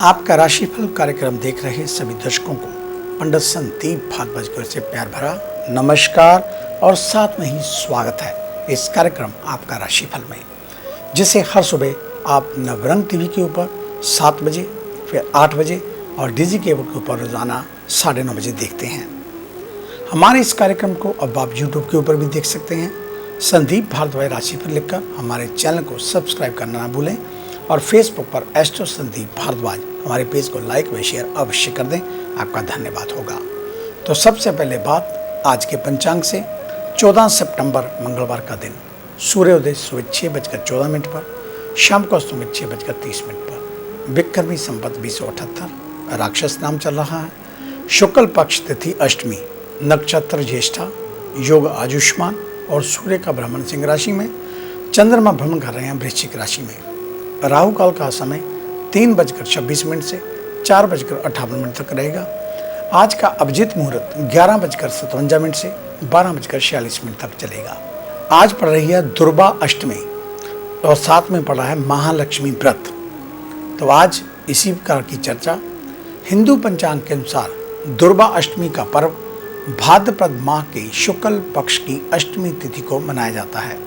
आपका राशिफल कार्यक्रम देख रहे सभी दर्शकों को पंडित संदीप भारद्वाज की ओर से प्यार भरा नमस्कार और साथ में ही स्वागत है इस कार्यक्रम आपका राशिफल में, जिसे हर सुबह आप नवरंग टीवी के ऊपर 7 बजे, फिर 8 बजे और डिजी केबल के ऊपर रोजाना 9:30 बजे देखते हैं। हमारे इस कार्यक्रम को अब आप यूट्यूब के ऊपर भी देख सकते हैं। संदीप भारद्वाज राशिफल लिखकर हमारे चैनल को सब्सक्राइब करना ना भूलें और फेसबुक पर एस्ट्रो संदीप भारद्वाज हमारे पेज को लाइक व शेयर अवश्य कर दें, आपका धन्यवाद होगा। तो सबसे पहले बात आज के पंचांग से। 14 सितंबर मंगलवार का दिन, सूर्योदय सुबह 6:14 पर, शाम को अस्तंगत 6:30 पर, विक्रमी संवत 2078, राक्षस नाम चल रहा है। शुक्ल पक्ष तिथि अष्टमी, नक्षत्र ज्येष्ठा, योग आयुष्मान और सूर्य का भ्रमण सिंह राशि में, चंद्रमा भ्रमण कर रहे हैं वृश्चिक राशि में। राहु काल का समय 3:26 से 4:58 तक रहेगा। आज का अभिजीत मुहूर्त 11:57 से 12:46 तक चलेगा। आज पड़ रही है दुर्गा अष्टमी और साथ में पड़ा है महालक्ष्मी व्रत। तो आज इसी प्रकार की चर्चा। हिंदू पंचांग के अनुसार दुर्गा अष्टमी का पर्व भाद्रपद माह के शुक्ल पक्ष की अष्टमी तिथि को मनाया जाता है।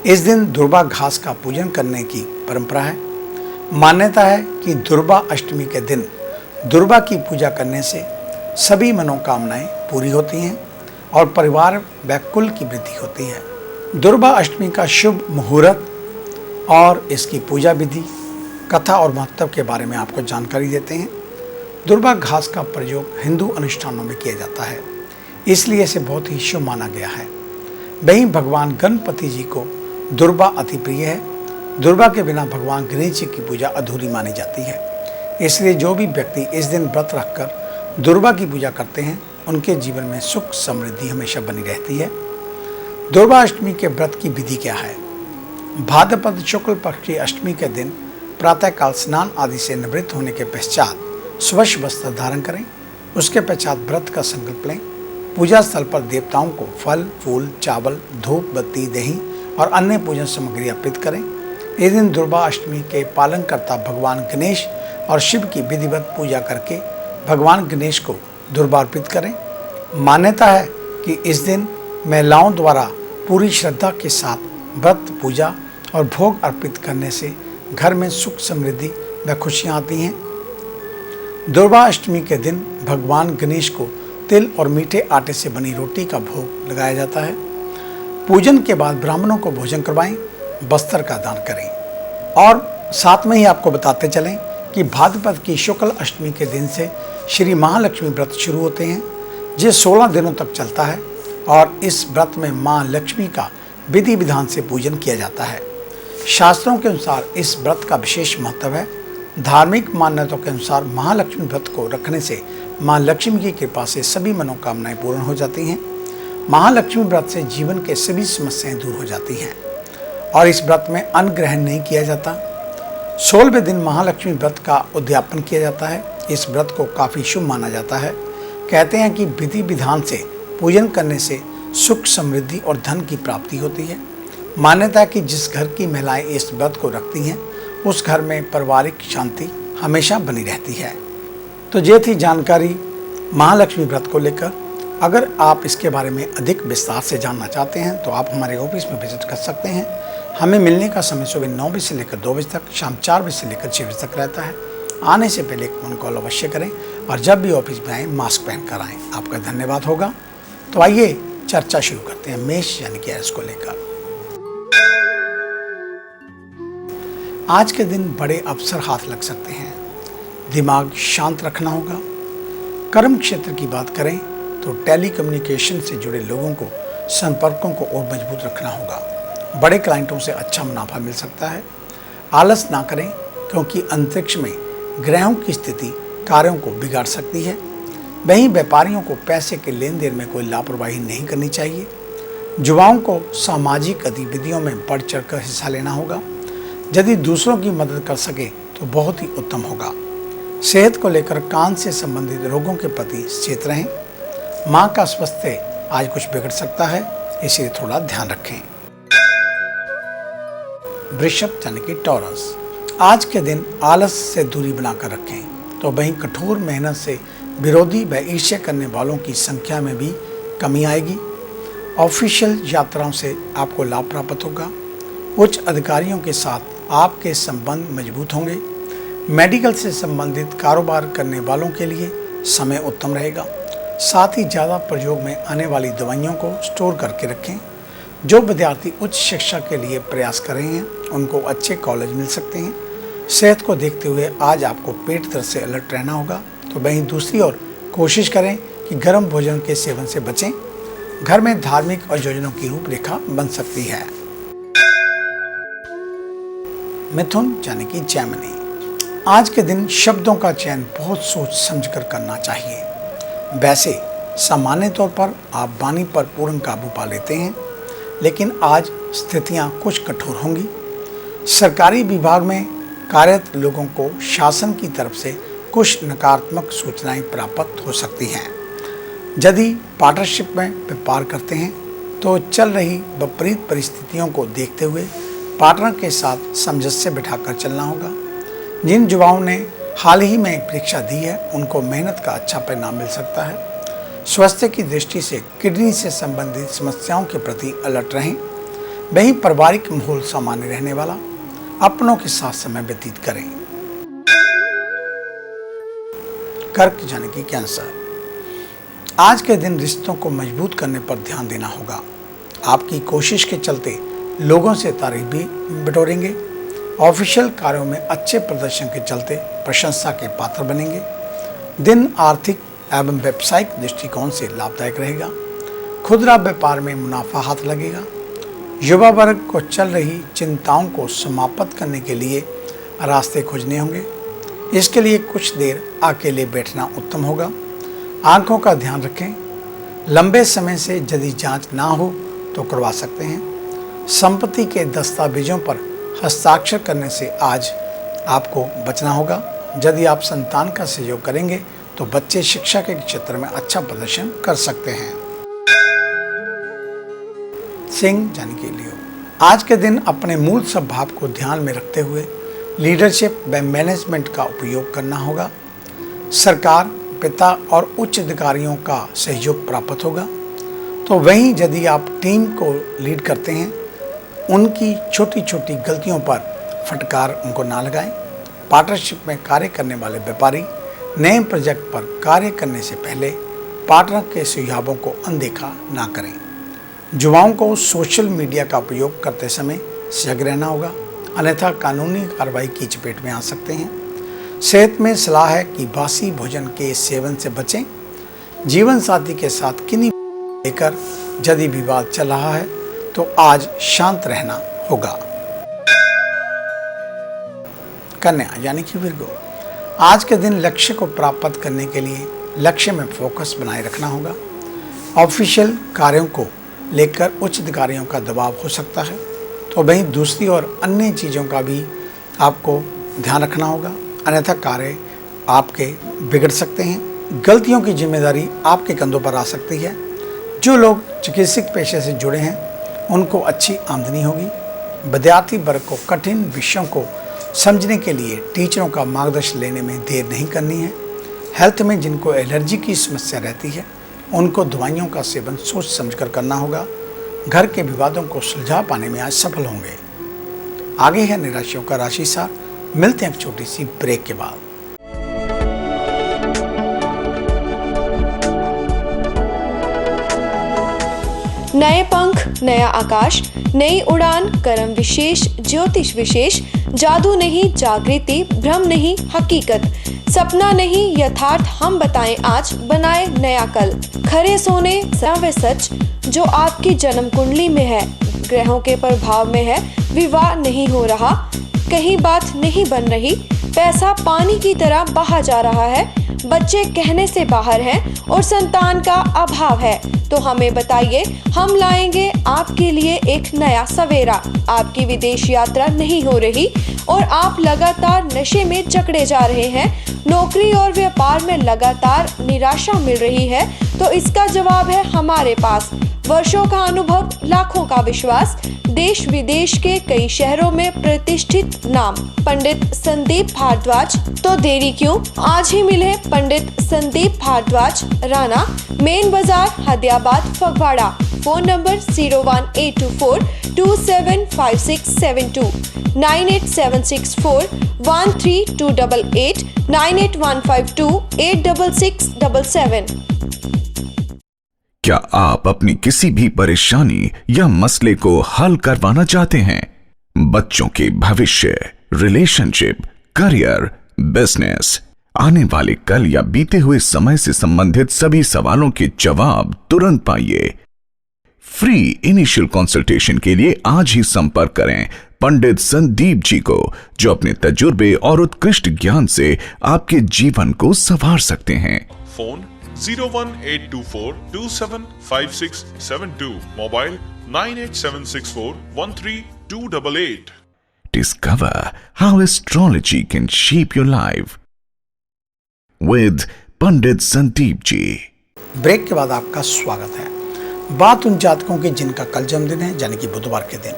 इस दिन दुर्गा घास का पूजन करने की परंपरा है। मान्यता है कि दुर्गा अष्टमी के दिन दुर्गा की पूजा करने से सभी मनोकामनाएं पूरी होती हैं और परिवार व कुल की वृद्धि होती है। दुर्गा अष्टमी का शुभ मुहूर्त और इसकी पूजा विधि, कथा और महत्व के बारे में आपको जानकारी देते हैं। दुर्गा घास का प्रयोग हिंदू अनुष्ठानों में किया जाता है, इसलिए इसे बहुत ही शुभ माना गया है। वहीं भगवान गणपति जी को दुर्गा अति प्रिय है। दुर्गा के बिना भगवान गणेश जी की पूजा अधूरी मानी जाती है, इसलिए जो भी व्यक्ति इस दिन व्रत रखकर दुर्गा की पूजा करते हैं उनके जीवन में सुख समृद्धि हमेशा बनी रहती है। दुर्गा अष्टमी के व्रत की विधि क्या है? भाद्रपद शुक्ल पक्ष की अष्टमी के दिन प्रातःकाल स्नान आदि से निवृत्त होने के पश्चात स्वच्छ वस्त्र धारण करें। उसके पश्चात व्रत का संकल्प लें। पूजा स्थल पर देवताओं को फल, फूल, चावल, धूप, बत्ती, दही और अन्य पूजन सामग्री अर्पित करें। इस दिन दुर्गा अष्टमी के पालनकर्ता भगवान गणेश और शिव की विधिवत पूजा करके भगवान गणेश को दुर्गा अर्पित करें। मान्यता है कि इस दिन महिलाओं द्वारा पूरी श्रद्धा के साथ व्रत, पूजा और भोग अर्पित करने से घर में सुख समृद्धि व खुशियाँ आती हैं। दुर्गा अष्टमी के दिन भगवान गणेश को तिल और मीठे आटे से बनी रोटी का भोग लगाया जाता है। पूजन के बाद ब्राह्मणों को भोजन करवाएं, वस्त्र का दान करें। और साथ में ही आपको बताते चलें कि भाद्रपद की शुक्ल अष्टमी के दिन से श्री महालक्ष्मी व्रत शुरू होते हैं, जो 16 दिनों तक चलता है और इस व्रत में माँ लक्ष्मी का विधि विधान से पूजन किया जाता है। शास्त्रों के अनुसार इस व्रत का विशेष महत्व है। धार्मिक मान्यताओं के अनुसार महालक्ष्मी व्रत को रखने से माँ लक्ष्मी की कृपा से सभी मनोकामनाएं पूर्ण हो जाती हैं। महालक्ष्मी व्रत से जीवन के सभी समस्याएं दूर हो जाती हैं और इस व्रत में अन्न ग्रहण नहीं किया जाता। 16वें दिन महालक्ष्मी व्रत का उद्यापन किया जाता है। इस व्रत को काफ़ी शुभ माना जाता है। कहते हैं कि विधि विधान से पूजन करने से सुख, समृद्धि और धन की प्राप्ति होती है। मान्यता है कि जिस घर की महिलाएं इस व्रत को रखती हैं उस घर में पारिवारिक शांति हमेशा बनी रहती है। तो ये थी जानकारी महालक्ष्मी व्रत को लेकर। अगर आप इसके बारे में अधिक विस्तार से जानना चाहते हैं तो आप हमारे ऑफिस में विजिट कर सकते हैं। हमें मिलने का समय सुबह 9 बजे से लेकर 2 बजे तक, शाम 4 बजे से लेकर 6 बजे तक रहता है। आने से पहले एक फोन कॉल अवश्य करें और जब भी ऑफिस में आएँ मास्क पहन कर आएँ। आपका धन्यवाद होगा। तो आइए चर्चा शुरू करते हैं मेष यानी कि एस को लेकर। आज के दिन बड़े अवसर हाथ लग सकते हैं। दिमाग शांत रखना होगा। कर्म क्षेत्र की बात करें तो टेलीकम्युनिकेशन से जुड़े लोगों को संपर्कों को और मजबूत रखना होगा। बड़े क्लाइंटों से अच्छा मुनाफा मिल सकता है। आलस ना करें क्योंकि अंतरिक्ष में ग्रहों की स्थिति कार्यों को बिगाड़ सकती है। वहीं व्यापारियों को पैसे के लेन देन में कोई लापरवाही नहीं करनी चाहिए। युवाओं को सामाजिक गतिविधियों में बढ़ चढ़कर हिस्सा लेना होगा। यदि दूसरों की मदद कर सके तो बहुत ही उत्तम होगा। सेहत को लेकर कान से संबंधित रोगों के प्रति सचेत रहें। माँ का स्वास्थ्य आज कुछ बिगड़ सकता है, इसलिए थोड़ा ध्यान रखें। वृषभ यानी कि टॉरस, आज के दिन आलस से दूरी बनाकर रखें, तो वहीं कठोर मेहनत से विरोधी व ईर्ष्या करने वालों की संख्या में भी कमी आएगी। ऑफिशियल यात्राओं से आपको लाभ प्राप्त होगा। उच्च अधिकारियों के साथ आपके संबंध मजबूत होंगे। मेडिकल से संबंधित कारोबार करने वालों के लिए समय उत्तम रहेगा। साथ ही ज़्यादा प्रयोग में आने वाली दवाइयों को स्टोर करके रखें। जो विद्यार्थी उच्च शिक्षा के लिए प्रयास कर रहे हैं उनको अच्छे कॉलेज मिल सकते हैं। सेहत को देखते हुए आज आपको पेट दर्द से अलर्ट रहना होगा। तो वहीं दूसरी ओर कोशिश करें कि गर्म भोजन के सेवन से बचें। घर में धार्मिक आयोजनों की रूपरेखा बन सकती है। मिथुन यानी कि जैमिनी, आज के दिन शब्दों का चयन बहुत सोच समझकर करना चाहिए। वैसे सामान्य तौर पर आप वाणी पर पूर्ण काबू पा लेते हैं, लेकिन आज स्थितियां कुछ कठोर होंगी। सरकारी विभाग में कार्यरत लोगों को शासन की तरफ से कुछ नकारात्मक सूचनाएं प्राप्त हो सकती हैं। यदि पार्टनरशिप में व्यापार करते हैं तो चल रही विपरीत परिस्थितियों को देखते हुए पार्टनर के साथ सामंजस्य बिठाकर चलना होगा। जिन युवाओं ने हाल ही में परीक्षा दी है उनको मेहनत का अच्छा परिणाम मिल सकता है। स्वास्थ्य की दृष्टि से किडनी से संबंधित समस्याओं के प्रति अलर्ट रहें। वहीं पारिवारिक माहौल सामान्य रहने वाला, अपनों के साथ समय व्यतीत करें। कर्क यानी कि कैंसर, आज के दिन रिश्तों को मजबूत करने पर ध्यान देना होगा। आपकी कोशिश के चलते लोगों से तारीफ भी बटोरेंगे। ऑफिशियल कार्यों में अच्छे प्रदर्शन के चलते प्रशंसा के पात्र बनेंगे। दिन आर्थिक एवं व्यावसायिक दृष्टिकोण से लाभदायक रहेगा। खुदरा व्यापार में मुनाफा हाथ लगेगा। युवा वर्ग को चल रही चिंताओं को समाप्त करने के लिए रास्ते खोजने होंगे। इसके लिए कुछ देर अकेले बैठना उत्तम होगा। आंखों का ध्यान रखें। लंबे समय से यदि जांच ना हो तो करवा सकते हैं। संपत्ति के दस्तावेजों पर हस्ताक्षर करने से आज आपको बचना होगा। यदि आप संतान का सहयोग करेंगे तो बच्चे शिक्षा के क्षेत्र में अच्छा प्रदर्शन कर सकते हैं। सिंह यानी कि लियो, आज के दिन अपने मूल स्वभाव को ध्यान में रखते हुए लीडरशिप व मैनेजमेंट का उपयोग करना होगा। सरकार, पिता और उच्च अधिकारियों का सहयोग प्राप्त होगा। तो वहीं यदि आप टीम को लीड करते हैं उनकी छोटी छोटी गलतियों पर फटकार उनको ना लगाएं। पार्टनरशिप में कार्य करने वाले व्यापारी नए प्रोजेक्ट पर कार्य करने से पहले पार्टनर के सुझावों को अनदेखा ना करें। युवाओं को सोशल मीडिया का उपयोग करते समय सजग रहना होगा, अन्यथा कानूनी कार्रवाई की चपेट में आ सकते हैं। सेहत में सलाह है कि बासी भोजन के सेवन से बचें। जीवन साथी के साथ किन्हीं लेकर यदि विवाद चल रहा है तो आज शांत रहना होगा। कन्या यानी कि विर्गो, आज के दिन लक्ष्य को प्राप्त करने के लिए लक्ष्य में फोकस बनाए रखना होगा। ऑफिशियल कार्यों को लेकर उच्च अधिकारियों का दबाव हो सकता है, तो वहीं दूसरी ओर अन्य चीज़ों का भी आपको ध्यान रखना होगा, अन्यथा कार्य आपके बिगड़ सकते हैं। गलतियों की जिम्मेदारी आपके कंधों पर आ सकती है। जो लोग चिकित्सक पेशे से जुड़े हैं उनको अच्छी आमदनी होगी। विद्यार्थी वर्ग को कठिन विषयों को समझने के लिए टीचरों का मार्गदर्शन लेने में देर नहीं करनी है। हेल्थ में जिनको एलर्जी की समस्या रहती है उनको दवाइयों का सेवन सोच समझकर करना होगा। घर के विवादों को सुलझा पाने में आज सफल होंगे। आगे है निराशियों का राशि सार। मिलते हैं एक छोटी सी ब्रेक के बाद। नए पंख, नया आकाश, नई उड़ान, कर्म विशेष, ज्योतिष विशेष, जादू नहीं जागृति, भ्रम नहीं हकीकत, सपना नहीं यथार्थ, हम बताएं आज, बनाए नया कल। खरे सोने व सच जो आपकी जन्म कुंडली में है, ग्रहों के प्रभाव में है, विवाह नहीं हो रहा, कहीं बात नहीं बन रही, पैसा पानी की तरह बहा जा रहा है, बच्चे कहने से बाहर हैं और संतान का अभाव है, तो हमें बताइए, हम लाएंगे आपके लिए एक नया सवेरा। आपकी विदेश यात्रा नहीं हो रही और आप लगातार नशे में जकड़े जा रहे हैं, नौकरी और व्यापार में लगातार निराशा मिल रही है, तो इसका जवाब है हमारे पास। वर्षों का अनुभव, लाखों का विश्वास, देश विदेश के कई शहरों में प्रतिष्ठित नाम पंडित संदीप भारद्वाज। तो देरी क्यों, आज ही मिले पंडित संदीप भारद्वाज, राणा, मेन बाजार, हदियाबाद, फगवाड़ा। Phone number 01824 275672, 98764 13288, 98152 86677। क्या आप अपनी किसी भी परेशानी या मसले को हल करवाना चाहते हैं? बच्चों के भविष्य, रिलेशनशिप, करियर, बिजनेस, आने वाले कल या बीते हुए समय से संबंधित सभी सवालों के जवाब तुरंत पाइए। फ्री इनिशियल कंसल्टेशन के लिए आज ही संपर्क करें पंडित संदीप जी को, जो अपने तजुर्बे और उत्कृष्ट ज्ञान से आपके जीवन को संवार सकते हैं। Phone 01824 275672, mobile 98764 13288। Discover how astrology can shape your life with Pandit Sandeep ji. Break के बाद आपका स्वागत है। बात उन जातकों की जिनका कल जन्मदिन है, यानी कि बुधवार के दिन।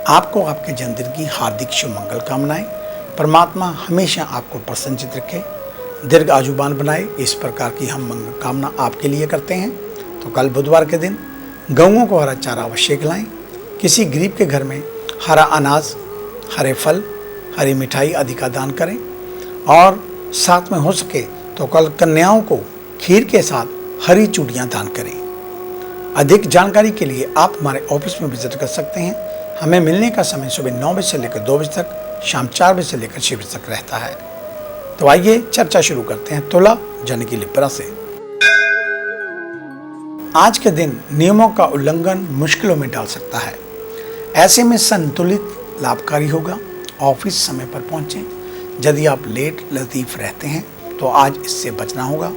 आपको आपके जन्मदिन की हार्दिक शुभ मंगल कामनाएं। परमात्मा हमेशा आपको प्रसन्नचित रखे, दीर्घ आयुवान बनाए, इस प्रकार की हम मंगल कामना आपके लिए करते हैं। तो कल बुधवार के दिन गऊओं को हरा चारा अवश्य खिलाएं। किसी गरीब के घर में हरा अनाज, हरे फल, हरी मिठाई आदि का दान करें। और साथ में हो सके तो कल कन्याओं को खीर के साथ हरी चूड़ियाँ दान करें। अधिक जानकारी के लिए आप हमारे ऑफिस में विजिट कर सकते हैं। हमें मिलने का समय सुबह 9 बजे से लेकर 2 बजे तक, शाम 4 बजे से लेकर 6 बजे तक रहता है। तो आइए चर्चा शुरू करते हैं तुला यानी कि लिब्रा से। आज के दिन नियमों का उल्लंघन मुश्किलों में डाल सकता है। ऐसे में संतुलित लाभकारी होगा। ऑफिस समय पर पहुंचें। यदि आप लेट लतीफ रहते हैं तो आज इससे बचना होगा।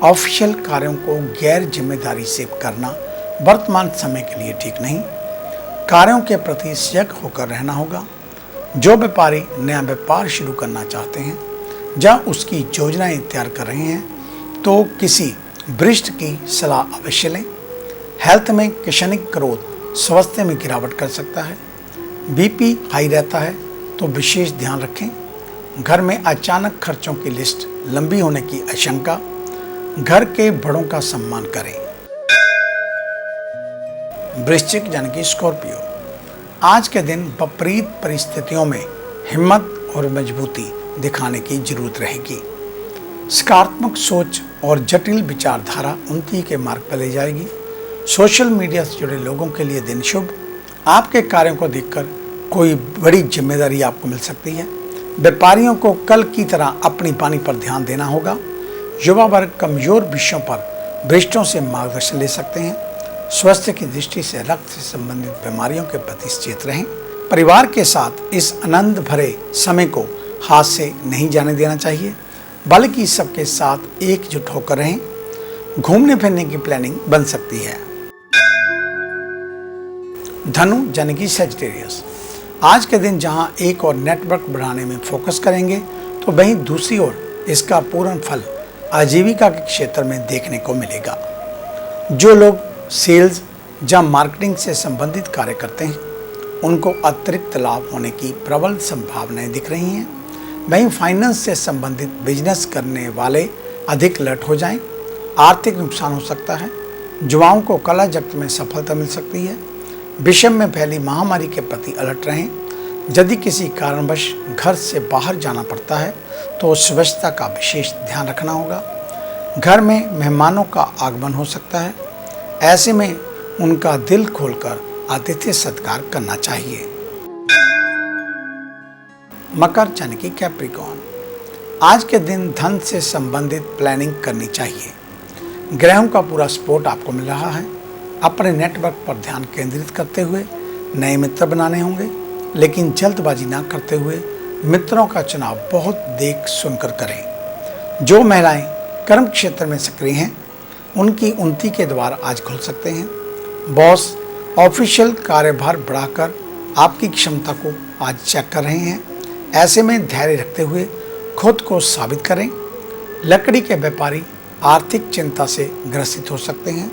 ऑफिशियल कार्यों को गैर जिम्मेदारी से करना वर्तमान समय के लिए ठीक नहीं। कार्यों के प्रति सजग होकर रहना होगा। जो व्यापारी नया व्यापार शुरू करना चाहते हैं या उसकी योजनाएं तैयार कर रहे हैं तो किसी वरिष्ठ की सलाह अवश्य लें। हेल्थ में क्षणिक क्रोध स्वास्थ्य में गिरावट कर सकता है। बीपी हाई रहता है तो विशेष ध्यान रखें। घर में अचानक खर्चों की लिस्ट लंबी होने की आशंका। घर के बड़ों का सम्मान करें। वृश्चिक यानी कि स्कॉर्पियो, आज के दिन विपरीत परिस्थितियों में हिम्मत और मजबूती दिखाने की जरूरत रहेगी। सकारात्मक सोच और जटिल विचारधारा उन्नति के मार्ग पर ले जाएगी। सोशल मीडिया से जुड़े लोगों के लिए दिन शुभ। आपके कार्यों को देखकर कोई बड़ी जिम्मेदारी आपको मिल सकती है। व्यापारियों को कल की तरह अपनी पानी पर ध्यान देना होगा। युवा वर्ग कमजोर विषयों पर वरिष्ठों से मार्गदर्शन ले सकते हैं। स्वास्थ्य की दृष्टि से रक्त से संबंधित बीमारियों के प्रति सचेत रहें। परिवार के साथ इस आनंद भरे समय को हाथ से नहीं जाने देना चाहिए, बल्कि सबके साथ एकजुट होकर रहें। घूमने फिरने की प्लानिंग बन सकती है। धनु यानी कि सजिटेरियस, आज के दिन जहां एक और नेटवर्क बढ़ाने में फोकस करेंगे तो वहीं दूसरी ओर इसका पूर्ण फल आजीविका के क्षेत्र में देखने को मिलेगा। जो लोग सेल्स या मार्केटिंग से संबंधित कार्य करते हैं उनको अतिरिक्त लाभ होने की प्रबल संभावनाएं दिख रही हैं। वहीं फाइनेंस से संबंधित बिजनेस करने वाले अधिक अलर्ट हो जाएं। आर्थिक नुकसान हो सकता है। युवाओं को कला जगत में सफलता मिल सकती है। विषम में फैली महामारी के प्रति अलर्ट रहें। यदि किसी कारणवश घर से बाहर जाना पड़ता है तो स्वच्छता का विशेष ध्यान रखना होगा। घर में मेहमानों का आगमन हो सकता है। ऐसे में उनका दिल खोलकर आतिथ्य सत्कार करना चाहिए। मकर यानी कि कैप्रिकॉर्न, आज के दिन धन से संबंधित प्लानिंग करनी चाहिए। ग्रहों का पूरा सपोर्ट आपको मिल रहा है। अपने नेटवर्क पर ध्यान केंद्रित करते हुए नए मित्र बनाने होंगे, लेकिन जल्दबाजी ना करते हुए मित्रों का चुनाव बहुत देख सुनकर करें। जो महिलाएं कर्म क्षेत्र में सक्रिय हैं उनकी उन्नति के द्वार आज खुल सकते हैं। बॉस ऑफिशियल कार्यभार बढ़ाकर आपकी क्षमता को आज चेक कर रहे हैं। ऐसे में धैर्य रखते हुए खुद को साबित करें। लकड़ी के व्यापारी आर्थिक चिंता से ग्रसित हो सकते हैं।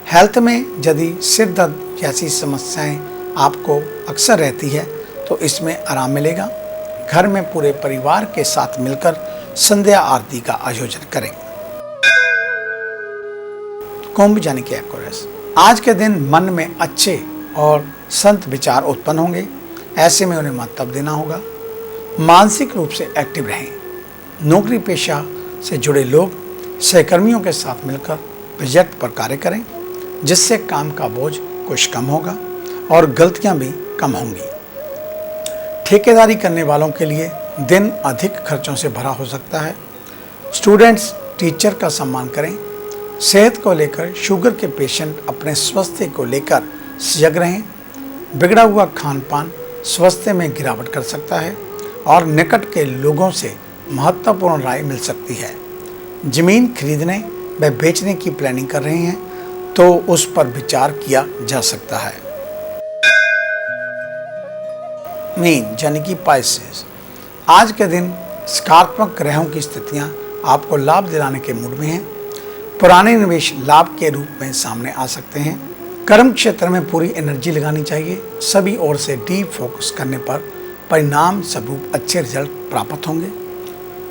हेल्थ में यदि सिर दर्द जैसी समस्याएं आपको अक्सर रहती है तो इसमें आराम मिलेगा। घर में पूरे परिवार के साथ मिलकर संध्या आरती का आयोजन करें। कुंभ यानी कि एक्वेरियस, आज के दिन मन में अच्छे और संत विचार उत्पन्न होंगे, ऐसे में उन्हें महत्व देना होगा। मानसिक रूप से एक्टिव रहें। नौकरी पेशा से जुड़े लोग सहकर्मियों के साथ मिलकर प्रोजेक्ट पर कार्य करें, जिससे काम का बोझ कुछ कम होगा और गलतियां भी कम होंगी। ठेकेदारी करने वालों के लिए दिन अधिक खर्चों से भरा हो सकता है। स्टूडेंट्स टीचर का सम्मान करें। सेहत को लेकर शुगर के पेशेंट अपने स्वास्थ्य को लेकर सजग रहें। बिगड़ा हुआ खान पान स्वास्थ्य में गिरावट कर सकता है और निकट के लोगों से महत्वपूर्ण राय मिल सकती है। जमीन खरीदने व बेचने की प्लानिंग कर रहे हैं तो उस पर विचार किया जा सकता है। मीन यानी कि पाइसेस, आज के दिन सकारात्मक ग्रहों की स्थितियां आपको लाभ दिलाने के मूड में हैं। पुराने निवेश लाभ के रूप में सामने आ सकते हैं। कर्म क्षेत्र में पूरी एनर्जी लगानी चाहिए। सभी ओर से डीप फोकस करने पर परिणाम स्वरूप अच्छे रिजल्ट प्राप्त होंगे।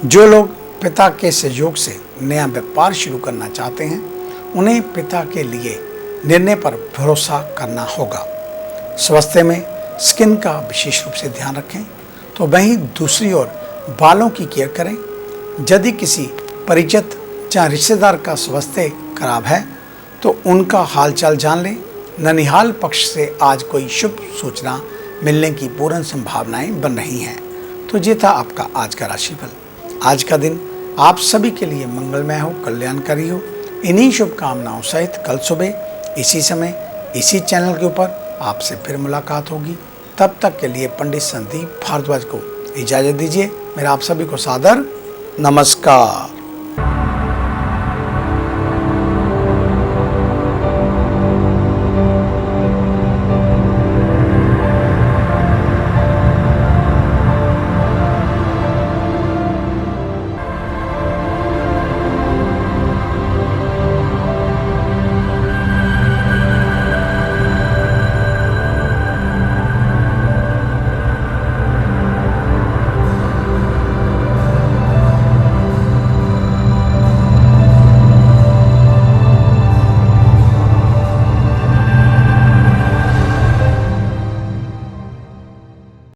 जो लोग पिता के सहयोग से नया व्यापार शुरू करना चाहते हैं, उन्हें पिता के लिए निर्णय पर भरोसा करना होगा। स्वास्थ्य में स्किन का विशेष रूप से ध्यान रखें, तो वहीं दूसरी ओर बालों की केयर करें। यदि किसी परिचित या रिश्तेदार का स्वास्थ्य खराब है तो उनका हालचाल जान लें। ननिहाल पक्ष से आज कोई शुभ सूचना मिलने की पूर्ण संभावनाएं बन रही हैं। तो ये था आपका आज का राशिफल। आज का दिन आप सभी के लिए मंगलमय हो, कल्याणकारी हो। इन्हीं शुभकामनाओं सहित कल सुबह इसी समय इसी चैनल के ऊपर आपसे फिर मुलाकात होगी। तब तक के लिए पंडित संदीप भारद्वाज को इजाज़त दीजिए। मेरा आप सभी को सादर नमस्कार।